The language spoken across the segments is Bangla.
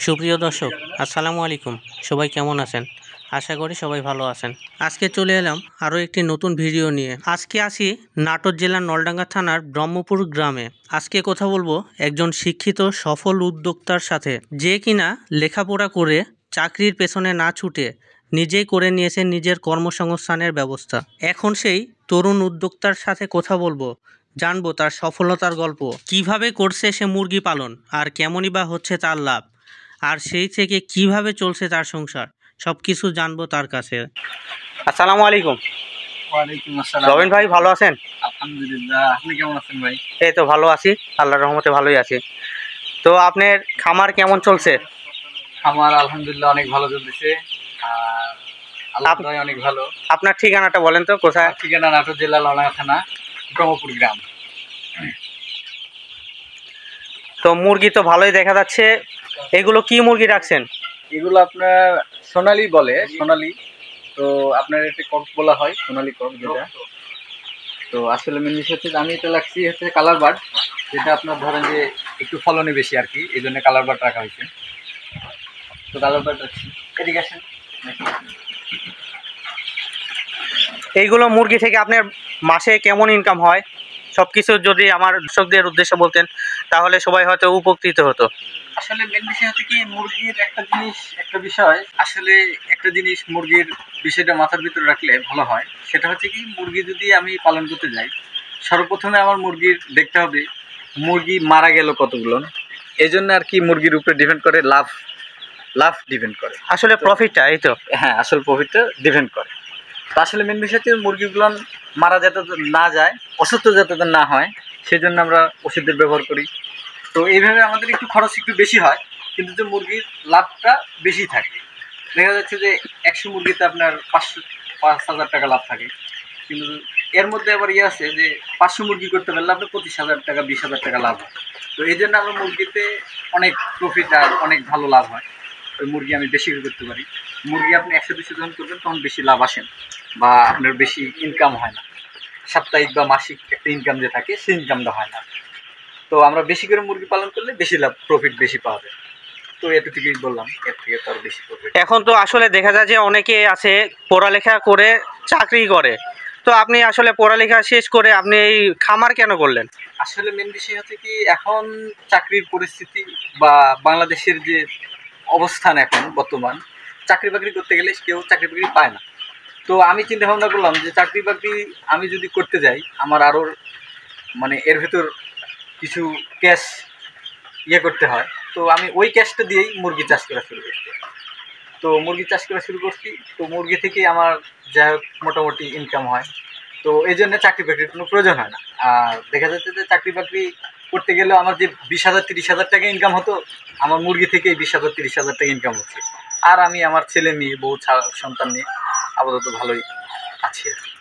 সুপ্রিয় দর্শক, আসসালামু আলাইকুম। সবাই কেমন আছেন? আশা করি সবাই ভালো আছেন। আজকে চলে এলাম আরও একটি নতুন ভিডিও নিয়ে। আজকে আসি নাটোর জেলার নলডাঙ্গা থানার ব্রহ্মপুর গ্রামে। আজকে কথা বলবো একজন শিক্ষিত সফল উদ্যোক্তার সাথে, যে কিনা লেখাপড়া করে চাকরির পেছনে না ছুটে নিজেই করে নিয়েছে নিজের কর্মসংস্থানের ব্যবস্থা। এখন সেই তরুণ উদ্যোক্তার সাথে কথা বলবো, জানবো তার সফলতার গল্প, কিভাবে করছে সে মুরগি পালন, আর কেমনই বা হচ্ছে তার লাভ, আর সেই থেকে কিভাবে চলছে তার সংসার, সব কিছু জানবো তার কাছে। আসসালামু আলাইকুম। ওয়ালাইকুম আসসালাম। রবিন ভাই, ভালো আছেন? আলহামদুলিল্লাহ, আপনি কেমন আছেন ভাই? এই তো ভালো আছি, আল্লাহর রহমতে ভালোই আছি। তো আপনার খামার কেমন চলছে? আমার আলহামদুলিল্লাহ অনেক ভালো চলতেছে। আর আল্লাহর দয়ায় অনেক ভালো। আপনার ঠিকানাটা বলেন তো, কোথায়? ঠিকানা নাটোর জেলা নলডাঙ্গা থানা, ব্রহ্মপুর গ্রাম। তো মুরগি তো ভালোই দেখা যাচ্ছে। এগুলো কি মুরগি রাখছেন? এগুলো আপনার সোনালি বলে, সোনালি। তো আপনার এটা কক বলা হয়, সোনালি কক যেটা। তো আসলে মেন বিষয় হচ্ছে আমি এটা রাখছি হচ্ছে কালার বার্ড, যেটা আপনার ধরেন যে একটু ফলনে বেশি আর কি, এই জন্য কালার বার্ড রাখা হয়েছে। তো কালার বার্ড রাখছি। এদিকে আসেন। এইগুলো মুরগি থেকে আপনার মাসে কেমন ইনকাম হয়, সব কিছু যদি আমার দর্শকদের উদ্দেশ্যে বলতেন তাহলে সবাই হয়তো উপকৃত হতো। আসলে মেন বিষয় হচ্ছে কি, মুরগির একটা বিষয় আসলে একটা জিনিস মুরগির বিষয়টা মাথার ভিতরে রাখলে ভালো হয়। সেটা হচ্ছে কি, মুরগি যদি আমি পালন করতে যাই, সর্বপ্রথমে আমার মুরগির দেখতে হবে মুরগি মারা গেল কতগুলো। এই জন্য আর কি মুরগির উপরে ডিপেন্ড করে লাভ ডিপেন্ড করে, আসলে প্রফিটটা এই তো। হ্যাঁ, আসল প্রফিটটা ডিপেন্ড করে। তো আসলে মেন বিষয় হচ্ছে মুরগিগুলো মারা যাতে না যায়, অসুস্থ যাতে না হয়, সেই জন্য আমরা ওষুধের ব্যবহার করি। তো এইভাবে আমাদের একটু খরচ একটু বেশি হয়, কিন্তু যে মুরগির লাভটা বেশি থাকে। দেখা যাচ্ছে যে 100 মুরগিতে আপনার 5,000 টাকা লাভ থাকে, কিন্তু এর মধ্যে আবার ইয়ে আছে যে 500 মুরগি করতে পারলে আপনার 25,000 টাকা 20,000 টাকা লাভ হয়। তো এই জন্য আমার মুরগিতে অনেক প্রফিট আর অনেক ভালো লাভ হয়। ওই মুরগি আমি বেশি করতে পারি। মুরগি আপনি 100-200 যখন করবেন তখন বেশি লাভ আসেন, বা আপনার বেশি ইনকাম হয় না। সাপ্তাহিক বা মাসিক একটা ইনকাম যে থাকে, সেই ইনকামটা হয় না। তো আমরা বেশি করে মুরগি পালন করলে বেশি লাভ, প্রফিট বেশি পাওয়া যায়। তো এতটুকুই বললাম, এর থেকে তো আর বেশি প্রফিট। এখন তো আসলে দেখা যায় যে অনেকে আছে পড়ালেখা করে চাকরি করে। তো আপনি আসলে পড়ালেখা শেষ করে আপনি এই খামার কেন করলেন? আসলে মেন বিষয় হচ্ছে কি, এখন চাকরির পরিস্থিতি বা বাংলাদেশের যে অবস্থান এখন বর্তমান, চাকরি বাকরি করতে গেলে কেউ চাকরি বাকরি পায় না। তো আমি চিন্তা ভাবনা করলাম যে চাকরি বাকরি আমি যদি করতে যাই, আমার আরও মানে এর ভেতর কিছু ক্যাশ ইয়ে করতে হয়। তো আমি ওই ক্যাশটা দিয়েই মুরগি চাষ করা শুরু করছি। তো মুরগি চাষ করা শুরু করছি, তো মুরগি থেকেই আমার যাই হোক মোটামুটি ইনকাম হয়। তো এই জন্য চাকরি বাকরির কোনো প্রয়োজন হয় না। আর দেখা যাচ্ছে যে চাকরি বাকরি করতে গেলেও আমার যে 20,000-30,000 টাকা ইনকাম হতো, আমার মুরগি থেকেই 20,000-30,000 টাকা ইনকাম হচ্ছে। আর আমি আমার ছেলে মেয়ে বউ সন্তান নিয়ে আপাতত ভালোই আছি আর কি।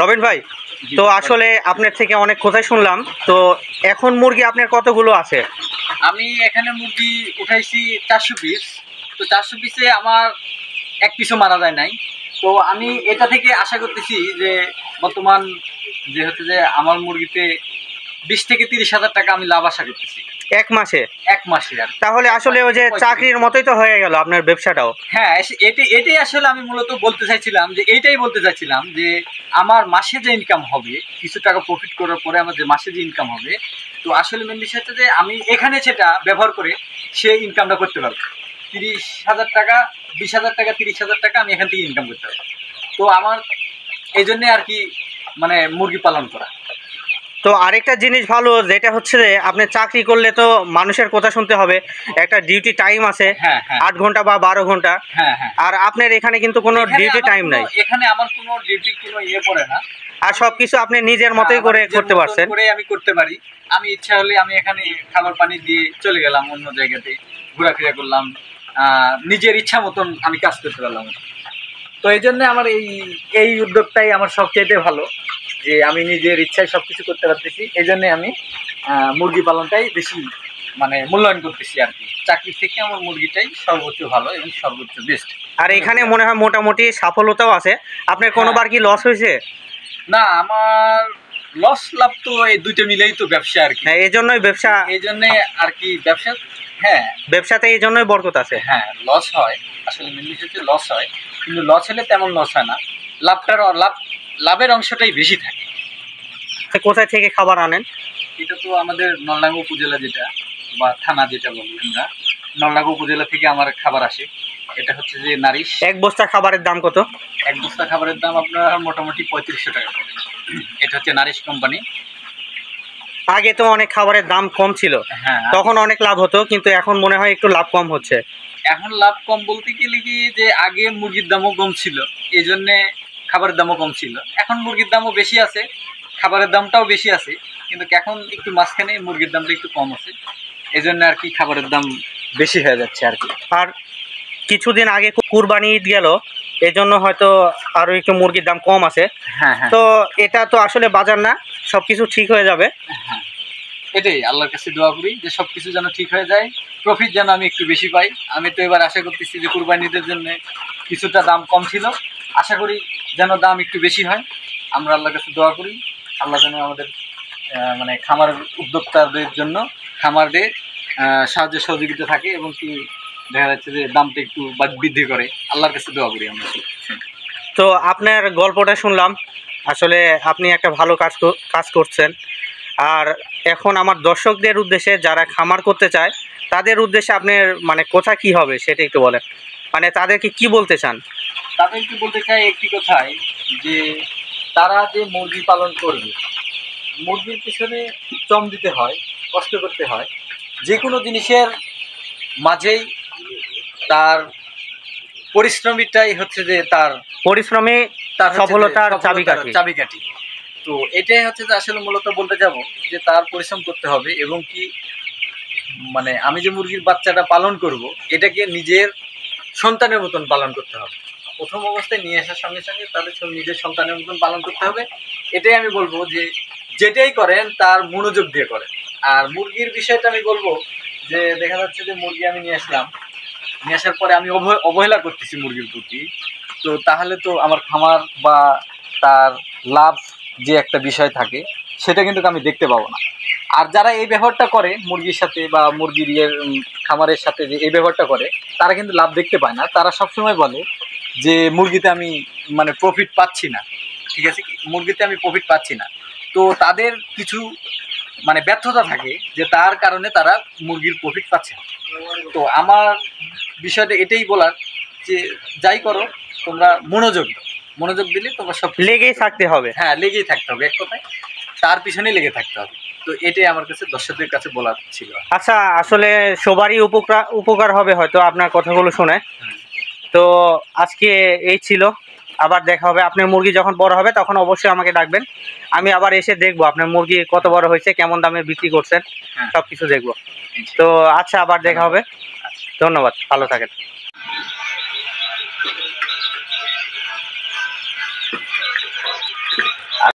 রবিন ভাই, তো আসলে আপনার থেকে অনেক কথাই শুনলাম। তো এখন মুরগি আপনার কতগুলো আছে? আমি এখানে মুরগি উঠাইছি 400 পিস। তো 400 পিসে আমার এক পিসও মারা যায় নাই। তো আমি এটা থেকে আশা করতেছি যে বর্তমান যে হচ্ছে যে আমার মুরগিতে 20,000-30,000 টাকা আমি লাভ আশা করতেছি এক মাসে? এক মাসে। আর তাহলে আসলে ওই যে চাকরির মতোই তো হয়ে গেল আপনার ব্যবসাটাও। হ্যাঁ, এটাই আসলে আমি মূলত বলতে চাইছিলাম, যে এইটাই বলতে চাইছিলাম যে আমার মাসে যে ইনকাম হবে, কিছু টাকা প্রফিট করার পরে আমার যে মাসে যে ইনকাম হবে, তো আসলে মেন বিষয় হচ্ছে যে আমি এখানে সেটা ব্যবহার করে সেই ইনকামটা করতে পারবো। 30,000 টাকা, 20,000 টাকা, 30,000 টাকা আমি এখান থেকে ইনকাম করতে পারবো। তো আমার এই জন্যে আর কি মানে মুরগি পালন করা। তো আরেকটা জিনিস ভালো, যেটা হচ্ছে যে আপনি চাকরি করলে তো মানুষের কথা শুনতে হবে, একটা ডিউটি টাইম আছে। হ্যাঁ, 8 ঘন্টা বা 12 ঘন্টা। হ্যাঁ। আর আপনার এখানে কিন্তু কোনো ডিউটি টাইম নাই। এখানে আমার কোনো ডিউটি কোনো ইয়ে পড়ে না। আর সবকিছু আপনি নিজের মতোই করে করতে পারছেন। আমি করতে পারি। আমি ইচ্ছা হলে আমি এখানে খাবার পানি দিয়ে চলে গেলাম অন্য জায়গাতে, ঘোরাফেরা করলাম, নিজের ইচ্ছা মতন আমি কাজ করতে পারলাম। তো এই জন্য আমার এই উদ্যোগটাই আমার সবচেয়ে ভালো, যে আমি নিজের ইচ্ছায় সব কিছু করতে পারতেছি। এই জন্যে আমি মুরগি পালনটাই বেশি মানে মূল্যায়ন করতেছি আর কি। চাকরির থেকে আমার মুরগিটাই সর্বোচ্চ ভালো এবং সর্বোচ্চ বেস্ট। আর এখানে মনে হয় মোটামুটি সফলতাও আছে। আপনার কোনোবার কি লস হয়েছে? না, আমার লস লাভ তো এই দুইটা মিলেই তো ব্যবসা আর কি। হ্যাঁ, এই জন্যই ব্যবসা, এই জন্য আর কি ব্যবসা। হ্যাঁ, ব্যবসাতে এই জন্যই বরকত আছে। হ্যাঁ, লস হয় আসলে, মেন বিষয় হচ্ছে লস হয়, কিন্তু লস হলে তেমন লস হয় না, লাভের অংশটাই বেশি থাকে। কোথায় থেকে খাবার আনেন? এটা তো আমাদের নলডাঙ্গা উপজেলা যেটা বা থানা যেটা বলি আমরা, নলডাঙ্গা উপজেলা থেকে আমার খাবার আসে। এটা হচ্ছে যে নারিশ। এক বস্তা খাবারের দাম কত? এক বস্তা খাবারের দাম আপনার মোটামুটি 3500 টাকা করে। এটা হচ্ছে নারিশ কোম্পানি। আগে তো অনেক খাবারের দাম কম ছিল, হ্যাঁ, তখন অনেক লাভ হতো, কিন্তু এখন মনে হয় একটু লাভ কম হচ্ছে। এখন লাভ কম বলতে গেলে কি যে আগে মুরগির দামও কম ছিল, এই জন্যে খাবারের দামও কম ছিল। এখন মুরগির দামও বেশি আছে, খাবারের দামটাও বেশি আছে, কিন্তু এখন একটু মাঝখানে মুরগির দামটা একটু কম আছে, এই জন্য আর কি খাবারের দাম বেশি হয়ে যাচ্ছে আর কি। আর কিছুদিন আগে কুরবানি ঈদ গেল, এই জন্য হয়তো আরো একটু মুরগির দাম কম আছে। হ্যাঁ, হ্যাঁ, তো এটা তো আসলে বাজার না, সবকিছু ঠিক হয়ে যাবে। হ্যাঁ, এটাই আল্লাহর কাছে দোয়া করি যে সব কিছু যেন ঠিক হয়ে যায়, প্রফিট যেন আমি একটু বেশি পাই। আমি তো এবার আশা করতেছি যে কুরবানি ঈদের জন্য কিছুটা দাম কম ছিল, আশা করি যেন দাম একটু বেশি হয়। আমরা আল্লাহর কাছে দোয়া করি আল্লাহ যেন আমাদের মানে খামার উদ্যোক্তাদের জন্য খামারদের সাহায্য সহযোগিতা থাকে, এবং কি দেখা যাচ্ছে যে দামটা একটু বৃদ্ধি করে। আল্লাহর কাছে দোয়া করি আমরা। তো আপনার গল্পটা শুনলাম, আসলে আপনি একটা ভালো কাজ করছেন। আর এখন আমার দর্শকদের উদ্দেশ্যে, যারা খামার করতে চায় তাদের উদ্দেশ্যে আপনার মানে কথা কি হবে সেটা একটু বলেন, মানে তাদেরকে কি বলতে চান? তাদেরকে বলতে চাই একটি কথাই, যে তারা যে মুরগি পালন করবে, মুরগির পিছনে শ্রম দিতে হয়, কষ্ট করতে হয়। যে কোনো জিনিসের মাঝেই তার পরিশ্রমীটাই হচ্ছে যে তার পরিশ্রমে সফলতার চাবিকাঠি। তো এটাই হচ্ছে যে আসলে মূলত বলতে যাব যে তার পরিশ্রম করতে হবে, এবং কি মানে আমি যে মুরগির বাচ্চাটা পালন করব, এটাকে নিজের সন্তানের মতন পালন করতে হবে। প্রথম অবস্থায় নিয়ে আসার সঙ্গে সঙ্গে তাদের নিজের সন্তানের মতন পালন করতে হবে। এটাই আমি বলবো যে যেটাই করেন তার মনোযোগ দিয়ে করেন। আর মুরগির বিষয়টা আমি বলবো যে দেখা যাচ্ছে যে মুরগি আমি নিয়ে আসলাম, নিয়ে আসার পরে আমি অবহেলা করতেছি মুরগির প্রতি, তো তাহলে তো আমার খামার বা তার লাভ যে একটা বিষয় থাকে সেটা কিন্তু আমি দেখতে পাবো না। আর যারা এই ব্যবহারটা করে মুরগির সাথে বা মুরগির খামারের সাথে, যে এই ব্যবহারটা করে, তারা কিন্তু লাভ দেখতে পায় না। তারা সবসময় বলে যে মুরগিতে আমি মানে প্রফিট পাচ্ছি না, ঠিক আছে, মুরগিতে আমি প্রফিট পাচ্ছি না। তো তাদের কিছু মানে ব্যর্থতা থাকে, যে তার কারণে তারা মুরগির প্রফিট পাচ্ছে না। তো আমার বিষয়টা এটাই বলার যে যাই করো তোমরা মনোযোগ দিলে তোমরা সব লেগেই থাকতে হবে। হ্যাঁ, লেগেই থাকতে হবে, এক কথায় তার পিছনেই লেগে থাকতে হবে। তো এটাই আমার কাছে দর্শকদের কাছে বলার ছিল। আচ্ছা, আসলে সবারই উপকার হবে হয়তো আপনার কথাগুলো শুনে। তো আজকে এই ছিল, আবার দেখা হবে। আপনার মুরগি যখন বড় হবে তখন অবশ্যই আমাকে ডাকবেন, আমি আবার এসে দেখবো আপনার মুরগি কত বড় হয়েছে, কেমন দামে বিক্রি করছেন, সব কিছু দেখবো। তো আচ্ছা, আবার দেখা হবে। ধন্যবাদ, ভালো থাকেন।